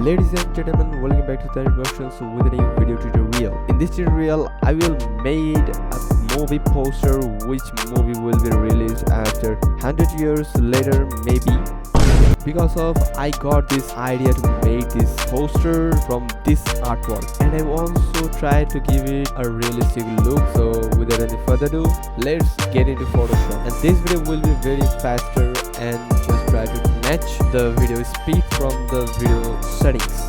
Ladies and gentlemen, welcome back to Tanvir with a new video tutorial. In this tutorial, I will made a movie poster which movie will be released after 100 years later maybe. Because of I got this idea to make this poster from this artwork, and I also tried to give it a realistic look. So without any further ado, let's get into Photoshop. And this video will be very faster, and just try to match the video speed from the video settings.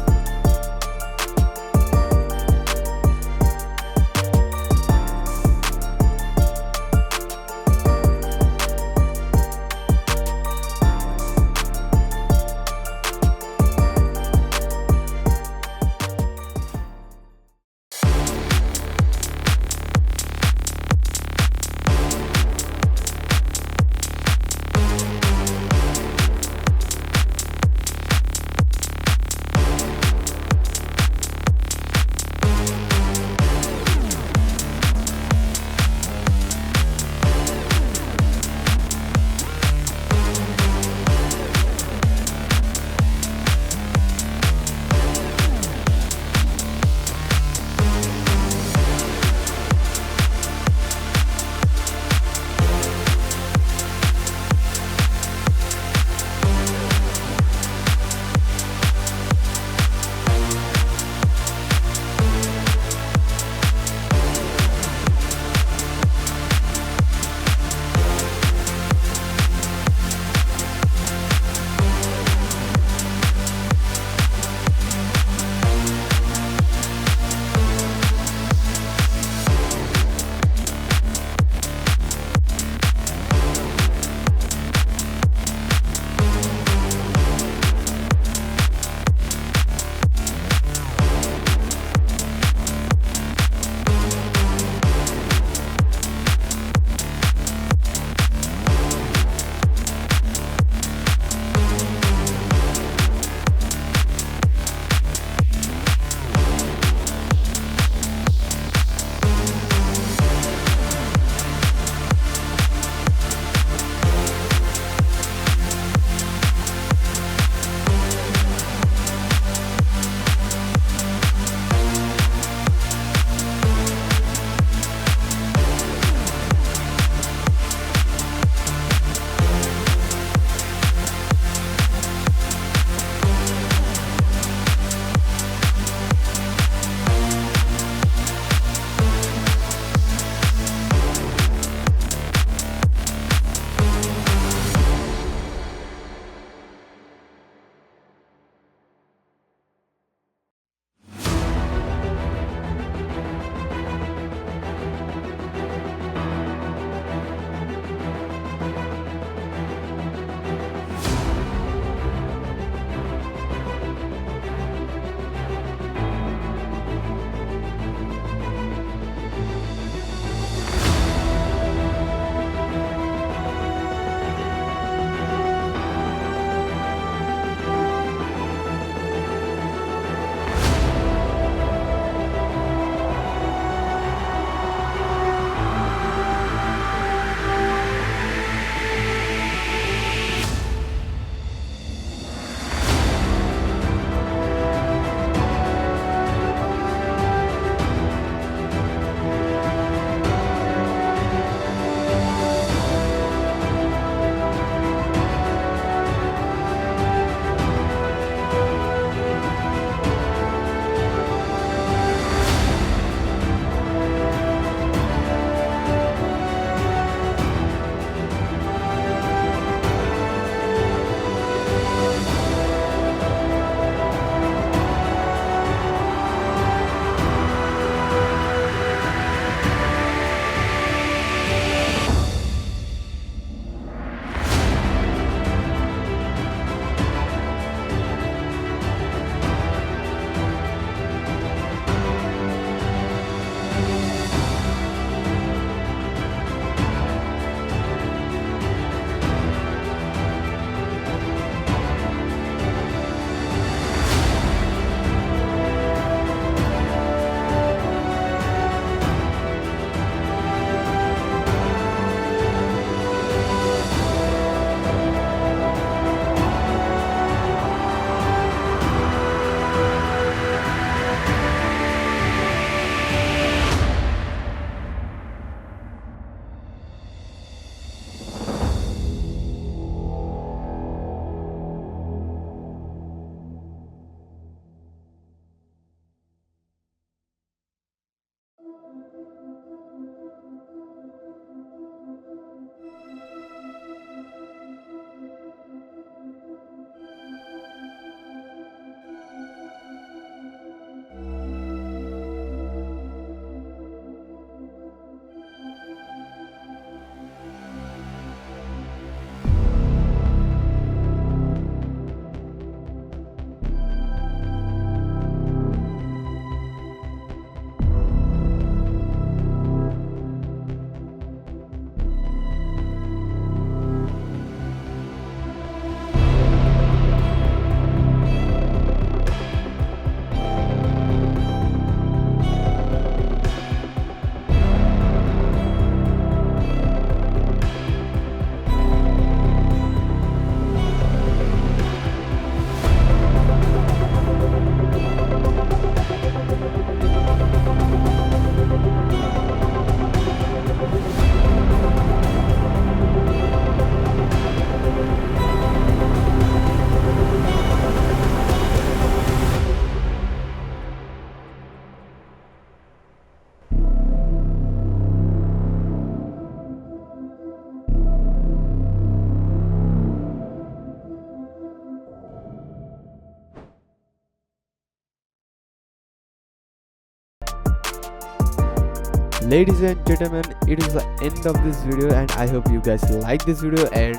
Ladies and gentlemen, it is the end of this video, and I hope you guys like this video, and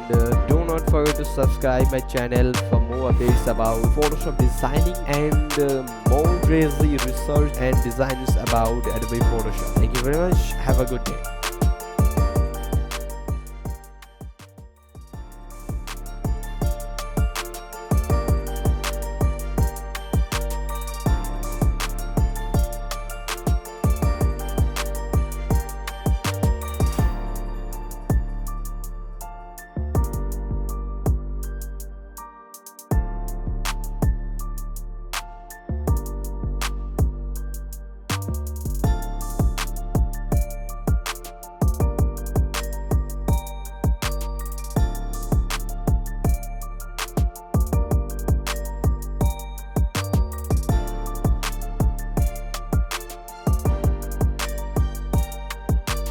do not forget to subscribe my channel for more updates about Photoshop designing and more crazy research and designs about Adobe Photoshop. Thank you very much. Have a good day.